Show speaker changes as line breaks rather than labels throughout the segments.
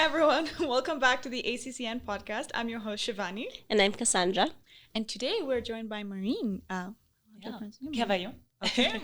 everyone. Welcome back to the ACCN podcast. I'm your host, Shivani.
And I'm Cassandra.
And today we're joined by Marine.
Cavaillon.
Okay.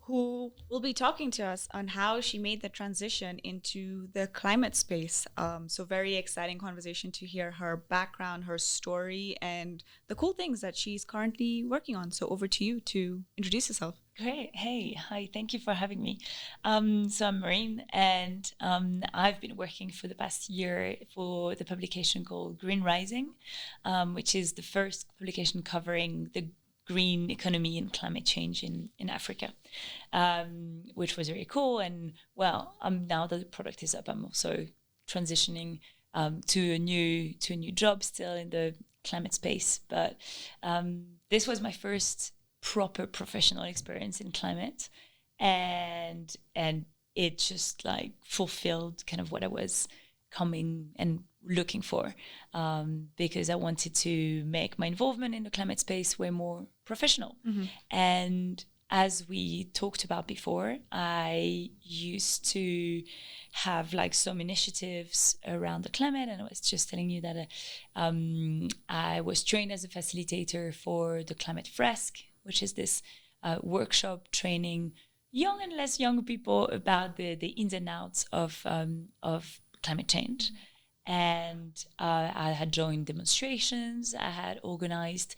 Who will be talking to us on how she made the transition into the climate space. So very exciting conversation to hear her background, her story, and the cool things that she's currently working on. So over to you to introduce yourself.
Great. Hey, hi. Thank you for having me. So I'm Marine, and I've been working for the past year for the publication called Green Rising, which is the first publication covering the green economy and climate change in Africa, which was very cool. And well, now that the product is up, I'm also transitioning to a new job still in the climate space. But this was my first proper professional experience in climate, and it just like fulfilled kind of what I was coming and looking for, because I wanted to make my involvement in the climate space way more professional. Mm-hmm. And as we talked about before, I used to have like some initiatives around the climate, and I was just telling you that I was trained as a facilitator for the Climate Fresk, which is this workshop training young and less young people about the ins and outs of climate change. And I had joined demonstrations. I had organized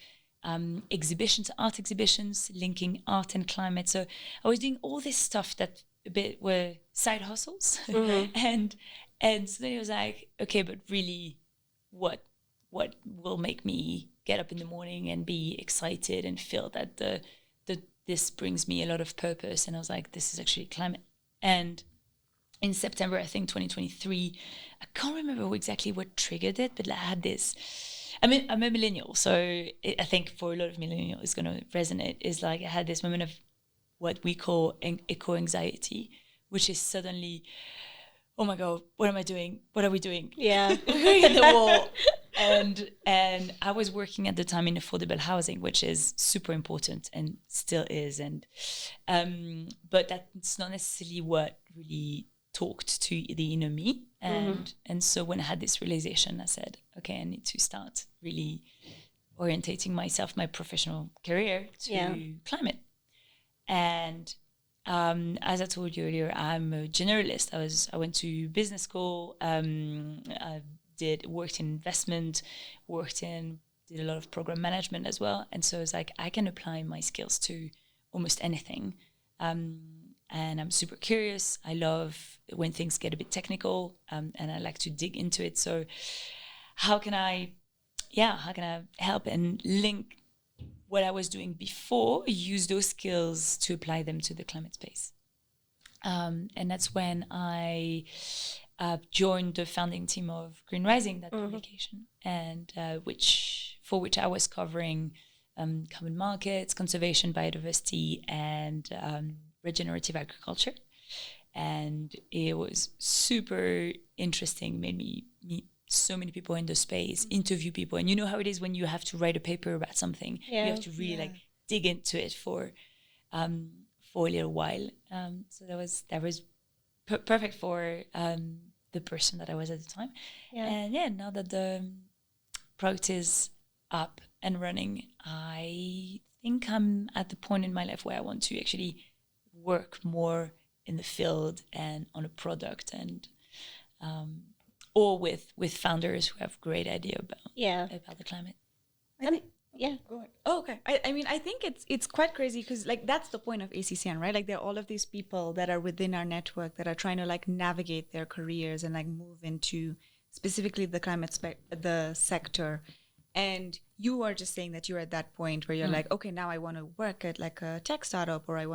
exhibitions, art exhibitions, linking art and climate. So I was doing all this stuff that a bit were side hustles. Mm-hmm. and so then it was like, okay, but really what will make me get up in the morning and be excited and feel that this brings me a lot of purpose? And I was like, this is actually climate. And in September, I think 2023, I can't remember exactly what triggered it, but I had this. I mean, I'm a millennial, so I think for a lot of millennials, it's going to resonate. Is like I had this moment of what we call eco-anxiety, which is suddenly, oh my God, what am I doing? What are we doing?
Yeah.
We're in the wall. And I was working at the time in affordable housing, which is super important and still is. And but that's not necessarily what really talked to the inner me. And so when I had this realization, I said, okay, I need to start really orientating myself, my professional career to climate. And as I told you earlier, I'm a generalist. I went to business school. I worked in investment, did a lot of program management as well. And so it's like I can apply my skills to almost anything. And I'm super curious. I love when things get a bit technical, and I like to dig into it. So how can I help and link what I was doing before, use those skills to apply them to the climate space? And that's when I joined the founding team of Green Rising, that publication, and which I was covering carbon markets, conservation, biodiversity, and regenerative agriculture. And it was super interesting, made me meet so many people in the space, interview people. And you know how it is when you have to write a paper about something. You have to really like dig into it for a little while. So that was perfect for the person that I was at the time. And now that the product is up and running, I think I'm at the point in my life where I want to actually work more in the field and on a product, and or with founders who have great idea about the climate.
Oh, okay. I mean, I think it's quite crazy because like that's the point of ACCN, right? Like there are all of these people that are within our network that are trying to like navigate their careers and like move into specifically the climate the sector. And you are just saying that you're at that point where you're like, okay, now I want to work at like a tech startup, or a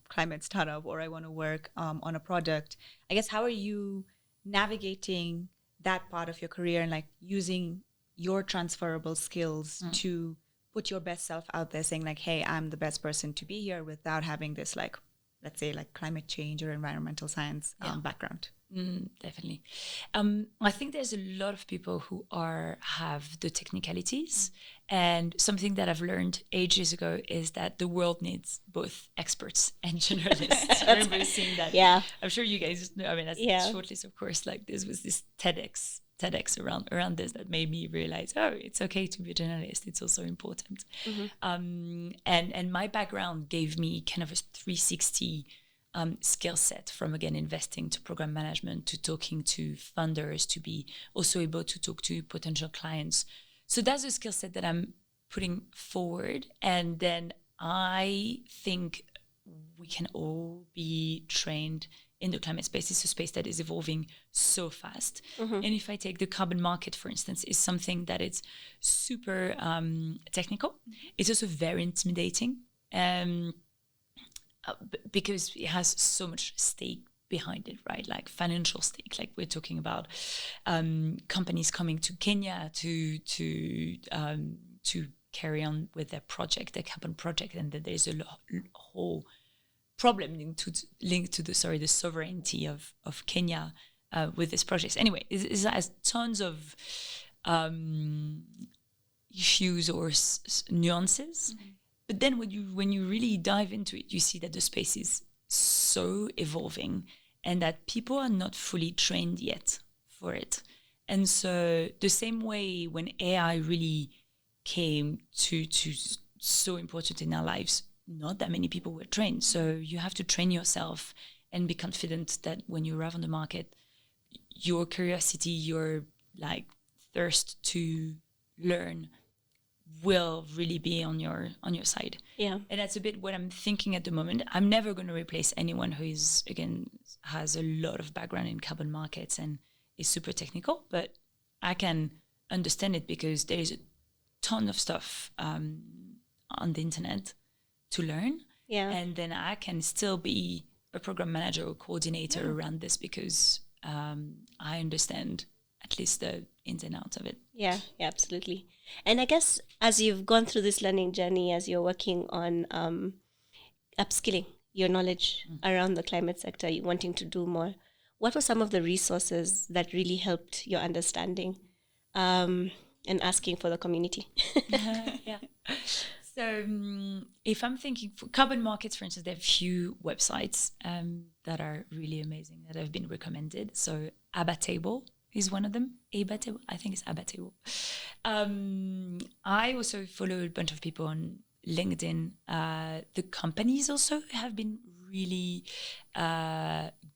climate startup, or I want to work on a product. I guess, how are you navigating that part of your career and like using your transferable skills to put your best self out there, saying like, hey, I'm the best person to be here, without having this like, let's say like climate change or environmental science background?
Definitely. I think there's a lot of people who have the technicalities, and something that I've learned ages ago is that the world needs both experts and generalists. I remember seeing that.
Yeah.
I'm sure you guys know. I mean, that's shortlist, of course. Like this was this TEDx around this that made me realize, oh, it's okay to be a journalist. It's also important. And my background gave me kind of a 360 skill set, from again investing to program management to talking to funders, to be also able to talk to potential clients. So that's a skill set that I'm putting forward. And then I think we can all be trained in the climate space. It's a space that is evolving so fast. And if I take the carbon market, for instance, is something that is super technical. It's also very intimidating. Because it has so much stake behind it, right? Like financial stake. Like we're talking about companies coming to Kenya to carry on with their project, their carbon project, and then there's a whole problem linked to the sovereignty of Kenya with this project. Anyway, it has tons of issues or nuances. But then when you really dive into it, you see that the space is so evolving and that people are not fully trained yet for it. And so the same way when AI really came to so important in our lives, not that many people were trained. So you have to train yourself and be confident that when you arrive on the market, your curiosity, your like thirst to learn will really be on your side.
Yeah.
And that's a bit what I'm thinking at the moment. I'm never going to replace anyone who is, again, has a lot of background in carbon markets and is super technical, but I can understand it because there is a ton of stuff on the internet to learn.
Yeah.
And then I can still be a program manager or coordinator around this because I understand at least the ins and outs of it.
Yeah, absolutely. And I guess as you've gone through this learning journey, as you're working on upskilling your knowledge around the climate sector, you wanting to do more, what were some of the resources that really helped your understanding and asking for the community?
Yeah. So if I'm thinking for carbon markets, for instance, there are a few websites that are really amazing that have been recommended. So Abatable is one of them. Abatable, I think it's Abatable. I also follow a bunch of people on LinkedIn. The companies also have been really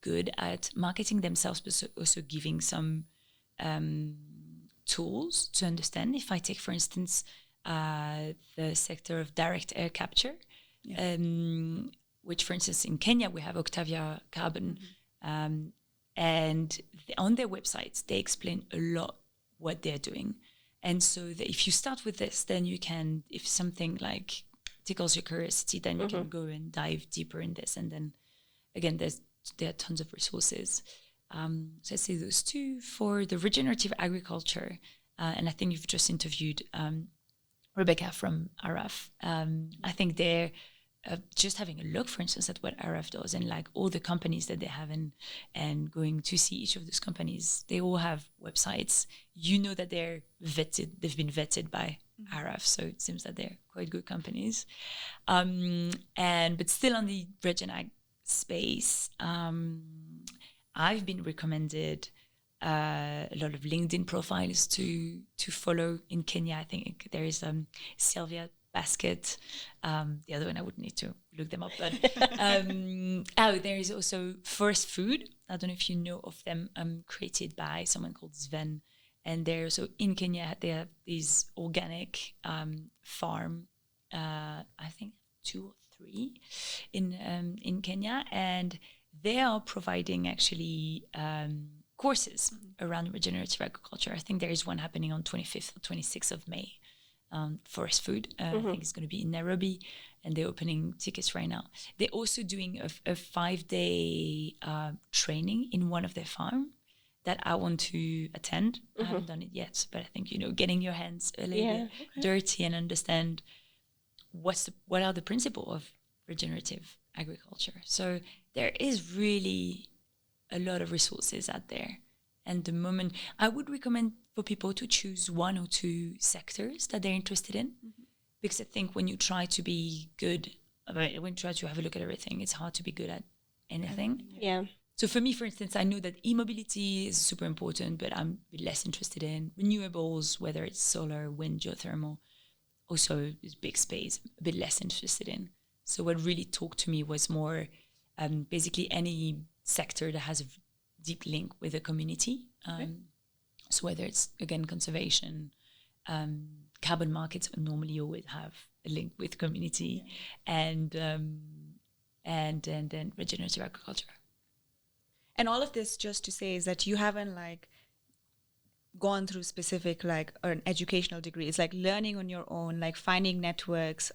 good at marketing themselves, but also giving some tools to understand. If I take, for instance, the sector of direct air capture, which, for instance, in Kenya, we have Octavia Carbon. And on their websites, they explain a lot what they're doing. And so if you start with this, then you can, if something like tickles your curiosity, then you can go and dive deeper in this. And then, again, there are tons of resources. So I say those two. For the regenerative agriculture, and I think you've just interviewed Rebecca from RF. I think they're just having a look, for instance, at what RF does and like all the companies that they have and going to see each of those companies. They all have websites. You know that they've been vetted by RF, so it seems that they're quite good companies. But still on the regen ag space, I've been recommended a lot of LinkedIn profiles to follow in Kenya. I think there is Sylvia Basket. The other one I would need to look them up. But there is also Forest Food. I don't know if you know of them. Created by someone called Sven, and they're also in Kenya. They have these organic farm. I think 2 or 3 in Kenya, and they are providing actually courses around regenerative agriculture. I think there is one happening on 25th or 26th of May. Forest Food, I think it's going to be in Nairobi, and they're opening tickets right now. They're also doing a 5-day training in one of their farms that I want to attend. I haven't done it yet, but I think, getting your hands a little bit dirty and understand what are the principles of regenerative agriculture. So there is really a lot of resources out there. And the moment I would recommend for people to choose one or two sectors that they're interested in, because I think when you try to be good, when you try to have a look at everything, it's hard to be good at anything.
Yeah.
So for me, for instance, I know that e-mobility is super important, but I'm a bit less interested in renewables, whether it's solar, wind, geothermal. Also, is big space, a bit less interested in. So what really talked to me was more basically any sector that has a deep link with the community. So whether it's, again, conservation, carbon markets normally always have a link with community, and then regenerative agriculture.
And all of this, just to say, is that you haven't like gone through specific like or an educational degree. It's like learning on your own, like finding networks,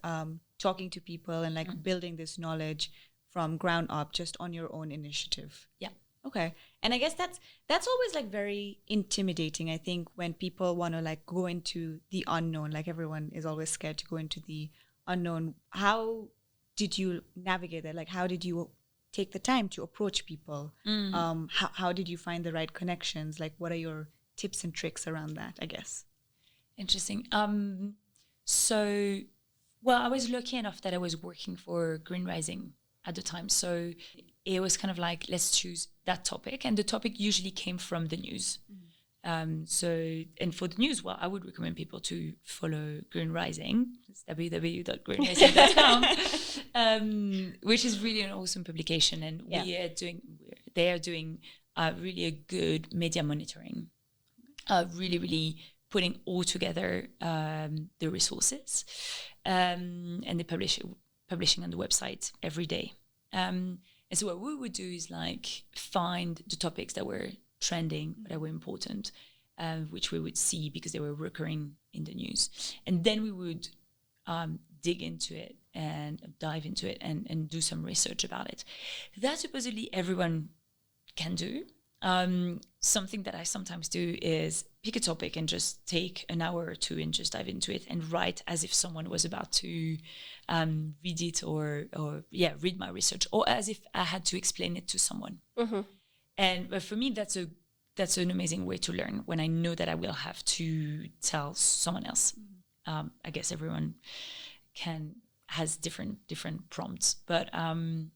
talking to people, and like building this knowledge from ground up, just on your own initiative.
Yeah.
Okay. And I guess that's always like very intimidating, I think, when people want to like go into the unknown. Like everyone is always scared to go into the unknown. How did you navigate that? Like how did you take the time to approach people? How did you find the right connections? Like what are your tips and tricks around that, I guess?
Interesting. So, well, I was lucky enough that I was working for Green Rising at the time. So it was kind of like, let's choose that topic. And the topic usually came from the news. So, and for the news, well, I would recommend people to follow Green Rising. It's www.greenrising.com, which is really an awesome publication. And they are doing really a good media monitoring, really, really putting all together the resources. And they publishing on the website every day. And so what we would do is like find the topics that were trending, that were important, which we would see because they were recurring in the news. And then we would dig into it and dive into it and do some research about it. That supposedly everyone can do. Something that I sometimes do is pick a topic and just take an hour or two and just dive into it and write as if someone was about to read it or read my research, or as if I had to explain it to someone. But for me, that's an amazing way to learn, when I know that I will have to tell someone else. I guess everyone has different prompts, but and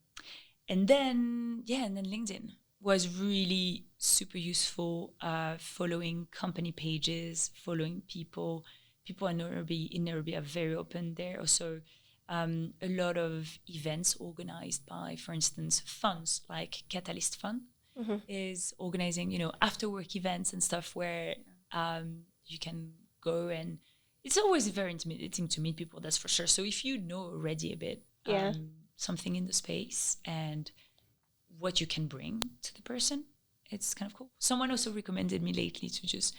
then LinkedIn was really super useful. Following company pages, following people in Nairobi are very open there. Also, a lot of events organized by, for instance, funds like Catalyst Fund is organizing, after work events and stuff where you can go, and it's always very intimidating to meet people, that's for sure. So if you know already a bit something in the space and what you can bring to the person, it's kind of cool. Someone also recommended me lately to just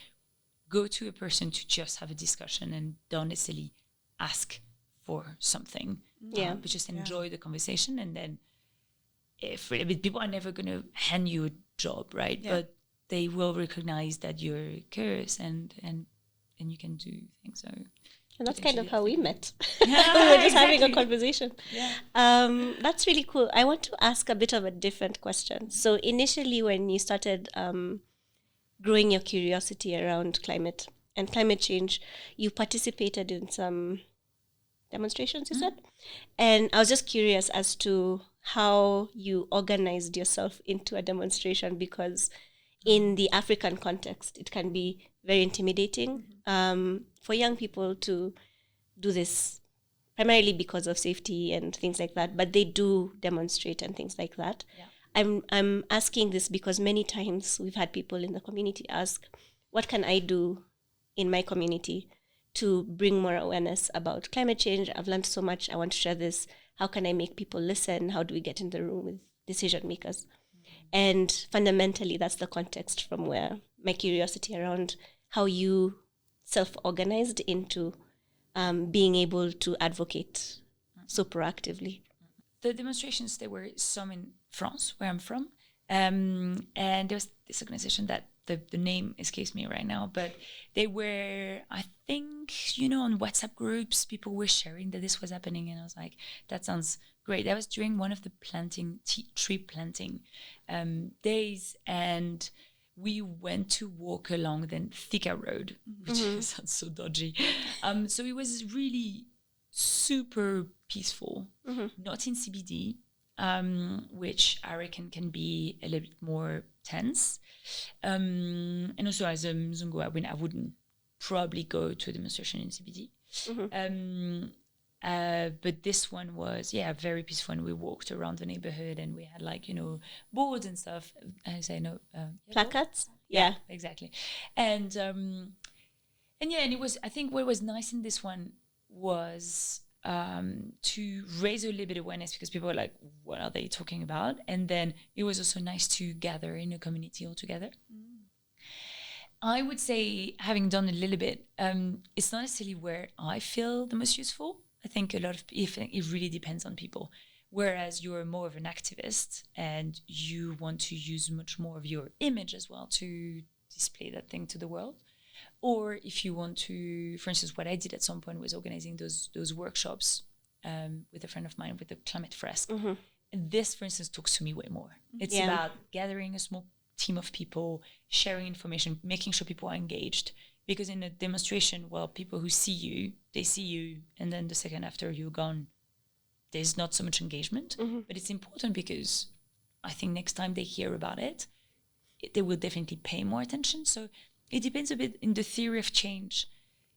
go to a person to just have a discussion and don't necessarily ask for something, but just enjoy the conversation. And then people are never going to hand you a job, right? Yeah. But they will recognize that you're curious and you can do things. So,
and that's kind of how we met. We were just having a conversation. Yeah. That's really cool. I want to ask a bit of a different question. So initially, when you started growing your curiosity around climate and climate change, you participated in some demonstrations, you said? And I was just curious as to how you organized yourself into a demonstration, because in the African context, it can be very intimidating for young people to do this, primarily because of safety and things like that, but they do demonstrate and things like that. Yeah. I'm asking this because many times we've had people in the community ask, what can I do in my community to bring more awareness about climate change? I've learned so much. I want to share this. How can I make people listen? How do we get in the room with decision makers? And fundamentally, that's the context from where my curiosity around how you self-organized into being able to advocate so proactively.
The demonstrations, there were some in France, where I'm from. And there was this organization that the name escapes me right now, but they were, I think, on WhatsApp groups, people were sharing that this was happening. And I was like, that sounds great. That was during one of the tree planting days, and we went to walk along the Thika Road, which sounds so dodgy. So it was really super peaceful, not in CBD, which I reckon can be a little bit more tense. And also as a Mzungu, I wouldn't probably go to a demonstration in CBD. But this one was, very peaceful. And we walked around the neighborhood and we had boards and stuff. I say no.
Placards?
Yeah, exactly. And it was, I think what was nice in this one was to raise a little bit of awareness, because people were like, what are they talking about? And then it was also nice to gather in a community all together. I would say, having done a little bit, it's not necessarily where I feel the most useful. I think it really depends on people. Whereas you're more of an activist and you want to use much more of your image as well to display that thing to the world. Or if you want to, for instance, what I did at some point was organizing those workshops with a friend of mine with the climate fresque. And this, for instance, talks to me way more. It's about gathering a small team of people, sharing information, making sure people are engaged. Because in a demonstration, well, people who see you, they see you, and then the second after you're gone, there's not so much engagement. But it's important because I think next time they hear about it, they will definitely pay more attention. So it depends a bit in the theory of change.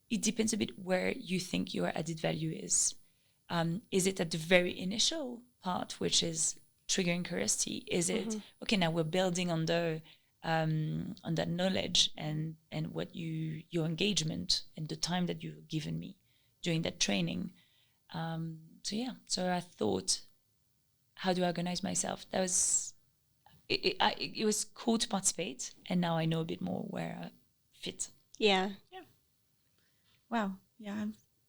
It depends a bit where you think your added value is. Is it at the very initial part, which is triggering curiosity? Is it, okay, now we're building on that knowledge and what your engagement and the time that you've given me during that training. So I thought, how do I organize myself? That was, it was cool to participate, and now I know a bit more where I fit.
Yeah.
Wow. Yeah.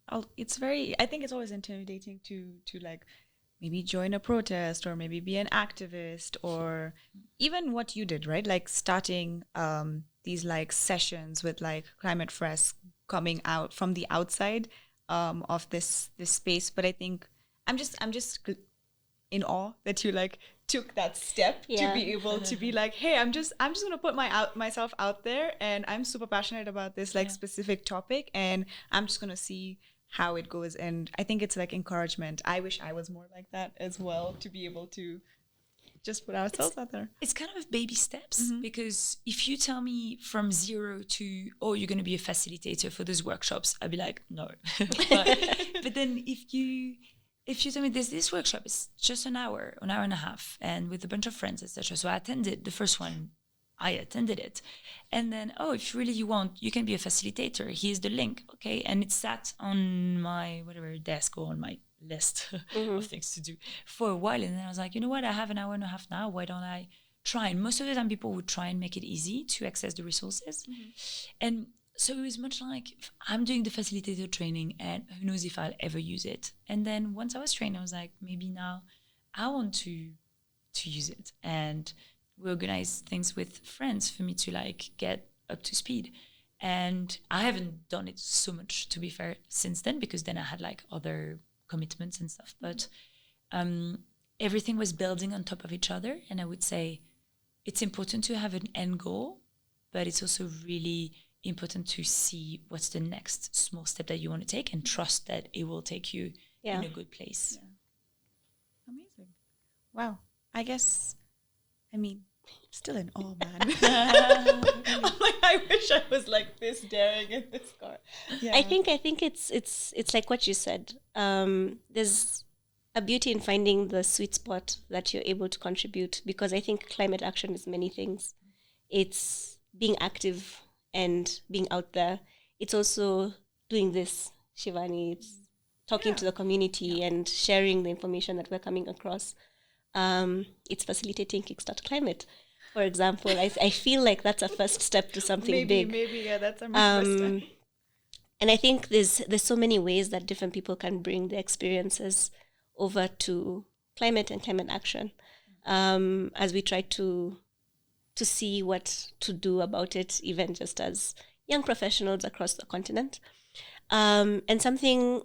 I think it's always intimidating to like maybe join a protest or maybe be an activist, or even what you did, right? Like starting these like sessions with like Climate Fresque, coming out from the outside of this space. But I think I'm just in awe that you like took that step to be able to be like, hey, I'm just gonna put myself out there, and I'm super passionate about this like specific topic, and I'm just gonna see how it goes. And I think it's like encouragement. I wish I was more like that as well, to be able to just put ourselves out there.
It's kind of baby steps, because if you tell me from 0 to, oh, you're going to be a facilitator for those workshops, I'd be like, no. but then if you tell me there's this workshop, it's just an hour and a half, and with a bunch of friends, etc. So I attended the first one. I attended it. And then, if really you want, you can be a facilitator. Here's the link. Okay. And it sat on my desk or on my list of things to do for a while. And then I was like, you know what? I have an hour and a half now. Why don't I try? And most of the time people would try and make it easy to access the resources. And so it was much like, I'm doing the facilitator training, and who knows if I'll ever use it. And then once I was trained, I was like, maybe now I want to use it. And we organize things with friends for me to like get up to speed. And I haven't done it so much, to be fair, since then, because then I had like other commitments and stuff. But everything was building on top of each other. And I would say it's important to have an end goal, but it's also really important to see what's the next small step that you want to take, and trust that it will take you in a good place.
Amazing. Wow. Still in awe, man. I wish I was like this daring in this car. Yeah.
I think it's like what you said. There's a beauty in finding the sweet spot that you're able to contribute, because I think climate action is many things. It's being active and being out there. It's also doing this, Shivani. It's talking to the community and sharing the information that we're coming across. It's facilitating Kickstart Climate, for example. I feel like that's a first step to something big.
Maybe, that's our first step.
And I think there's so many ways that different people can bring their experiences over to climate and climate action, as we try to see what to do about it, even just as young professionals across the continent. And something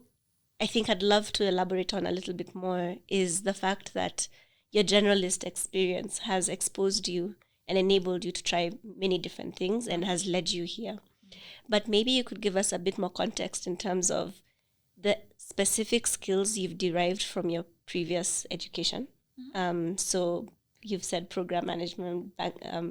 I think I'd love to elaborate on a little bit more is the fact that your generalist experience has exposed you and enabled you to try many different things and has led you here. But maybe you could give us a bit more context in terms of the specific skills you've derived from your previous education. So you've said program management,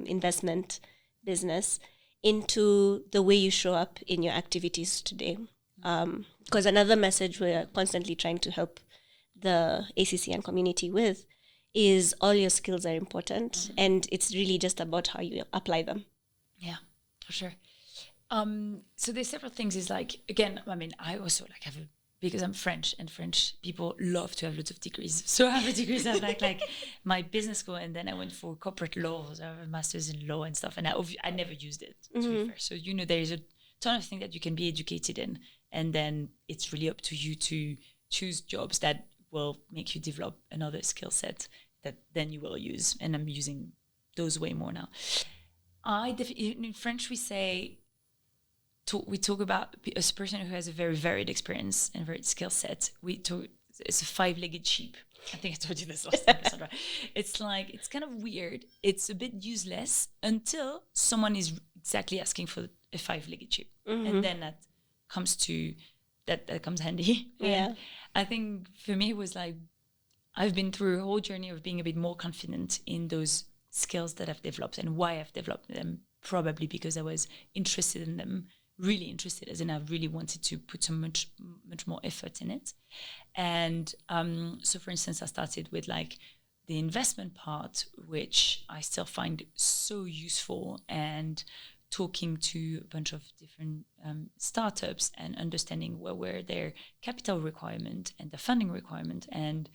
investment, business, into the way you show up in your activities today. Because another message we're constantly trying to help the ACCN community with is all your skills are important, and it's really just about how you apply them.
Yeah, for sure. So there's several things. Is like, again, I mean, I also like have because I'm French, and French people love to have lots of degrees. So I have a degree at like my business school, and then I went for corporate law. So I have a master's in law and stuff, and I never used it, to be fair. So, there is a ton of things that you can be educated in, and then it's really up to you to choose jobs that will make you develop another skill set that then you will use. And I'm using those way more now. In French, we say, we talk about a person who has a very varied experience and varied skill set. It's a 5-legged sheep. I think I told you this last time, Sandra. It's like, it's kind of weird. It's a bit useless until someone is exactly asking for a 5-legged sheep. And then that comes handy.
Yeah.
I think for me, it was like, I've been through a whole journey of being a bit more confident in those skills that I've developed and why I've developed them, probably because I was interested in them, really interested, as in I really wanted to put so much more effort in it. And so, for instance, I started with like the investment part, which I still find so useful, and talking to a bunch of different startups and understanding what were their capital requirement and the funding requirement, and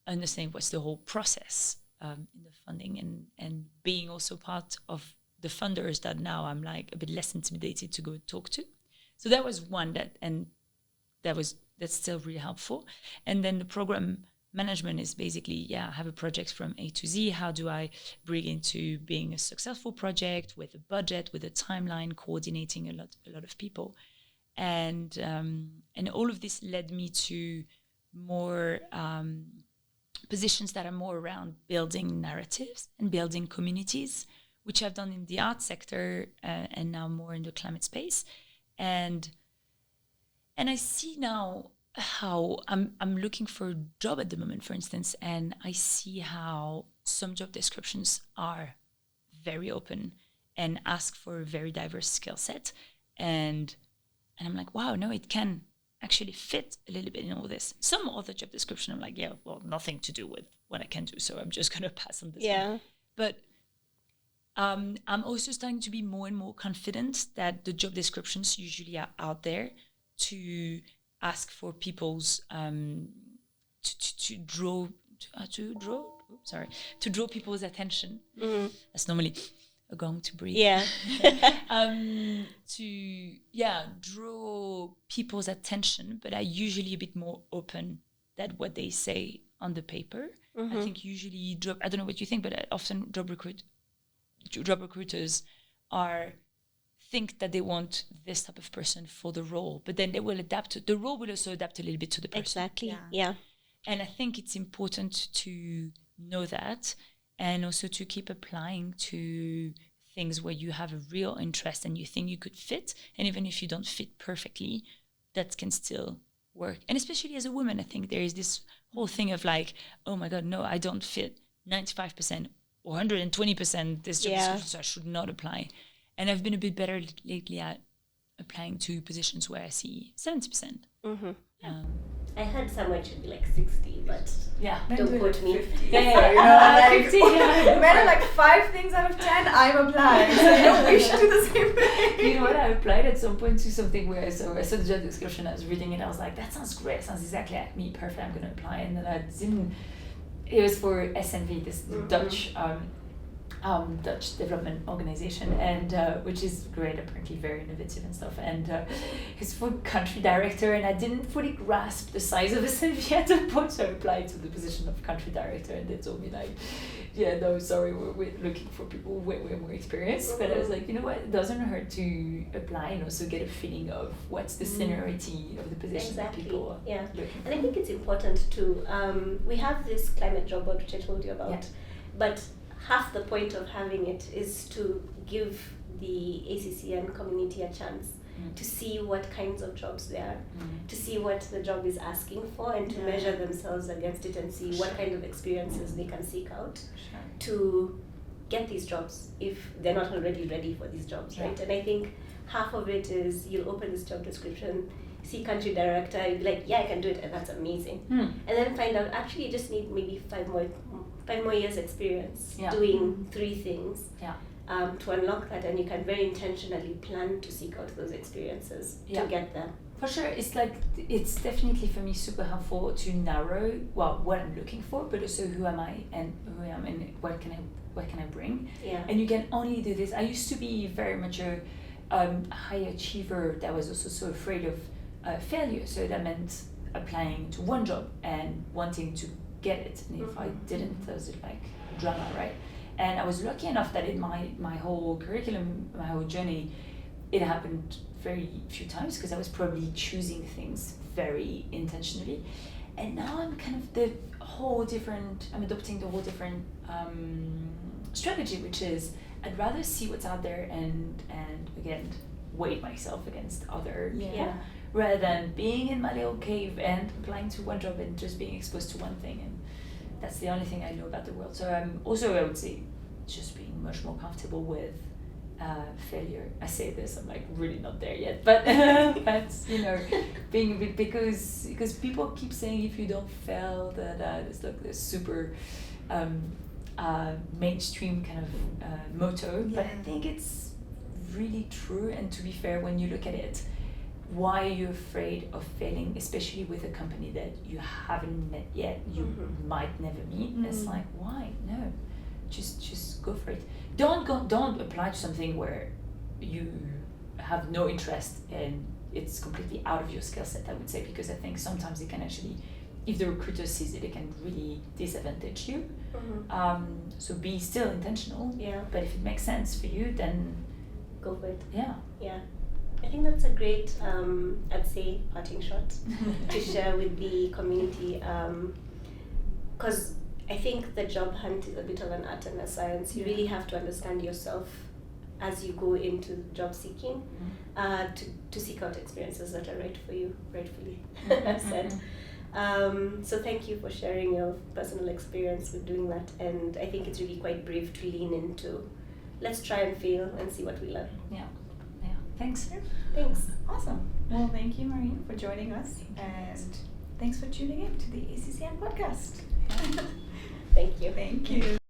understanding what's the whole process in the funding, and being also part of the funders that now I'm like a bit less intimidated to go talk to. So that was one that's still really helpful. And then the program management is basically, have a project from A to Z. How do I bring into being a successful project with a budget, with a timeline, coordinating a lot of people, and all of this led me to more positions that are more around building narratives and building communities, which I've done in the art sector and now more in the climate space. And I see now how I'm looking for a job at the moment, for instance, and I see how some job descriptions are very open and ask for a very diverse skill set. And I'm like, wow, no, it can actually fit a little bit in all this. Some other job description, I'm like, nothing to do with what I can do, so I'm just going to pass on this one. But I'm also starting to be more and more confident that the job descriptions usually are out there to ask for people's to draw people's attention. That's normally a gong to breathe. To draw people's attention, but are usually a bit more open than what they say on the paper. I think usually I don't know what you think, but often job recruiters think that they want this type of person for the role, but then they will adapt. The role will also adapt a little bit to the person.
Exactly. Yeah.
And I think it's important to know that, and also to keep applying to things where you have a real interest and you think you could fit. And even if you don't fit perfectly, that can still work. And especially as a woman, I think there is this whole thing of like, oh my God, no, I don't fit 95% or 120% this job description, so I should not apply. And I've been a bit better lately at applying to positions where I see 70%.
I heard somewhere it should be like 60, but don't quote me.
50. Like, 50, no matter like 5 things out of 10, I'm applying. So we should do the same thing.
You know what? I applied at some point to something where I saw the job description, I was reading it, I was like, that sounds great, sounds exactly like me, perfect, I'm going to apply. And then it was for SNV, this Dutch Dutch development organization, and which is great, apparently very innovative and stuff. And it's for country director, and I didn't fully grasp the size of SNV at the point, so I applied to the position of country director, and they told me like, yeah, no, sorry, we're looking for people way more experienced. But I was like, you know what, it doesn't hurt to apply and also get a feeling of what's the seniority of the position that people are looking for.
And I think it's important to, we have this climate job board which I told you about, but half the point of having it is to give the ACCN community a chance to see what kinds of jobs there are, to see what the job is asking for, and to measure themselves against it and see what kind of experiences they can seek out to get these jobs if they're not already ready for these jobs, right? And I think half of it is you'll open this job description, see country director, you'll be like, yeah, I can do it, and that's amazing. And then find out, actually, you just need maybe 5 more years experience doing 3 things to unlock that, and you can very intentionally plan to seek out those experiences to get them.
For sure, it's like, it's definitely for me super helpful to narrow what I'm looking for, but also who am I and who I am and what can I bring. And you can only do this. I used to be very much a high achiever that was also so afraid of failure, so that meant applying to one job and wanting to get it, and if I didn't, there was like drama, right? And I was lucky enough that in my whole curriculum, my whole journey, it happened very few times because I was probably choosing things very intentionally. And now I'm kind of I'm adopting the whole different strategy, which is I'd rather see what's out there and again weigh myself against other people, rather than being in my little cave and applying to one job and just being exposed to one thing, and that's the only thing I know about the world. So I'm also, I would say, just being much more comfortable with failure. I say this, I'm like really not there yet, but but you know, being a bit, because people keep saying if you don't fail that it's like this super mainstream kind of motto, but I think it's really true. And to be fair, when you look at it, why are you afraid of failing, especially with a company that you haven't met yet, you might never meet? It's like, why? No, just go for it. Don't apply to something where you have no interest and it's completely out of your skill set, I would say, because I think sometimes it can actually, if the recruiter sees it, it can really disadvantage you. So be still intentional, but if it makes sense for you, then
go for it.
Yeah.
I think that's a great, I'd say, parting shot to share with the community, because I think the job hunt is a bit of an art and a science. You really have to understand yourself as you go into job seeking, to seek out experiences that are right for you, rightfully said. So thank you for sharing your personal experience with doing that, and I think it's really quite brave to lean into, let's try and fail and see what we learn.
Thanks.
Awesome. Well, thank you, Maureen, for joining us, and thanks for tuning in to the ACCN podcast.
Thank you.
Thank you.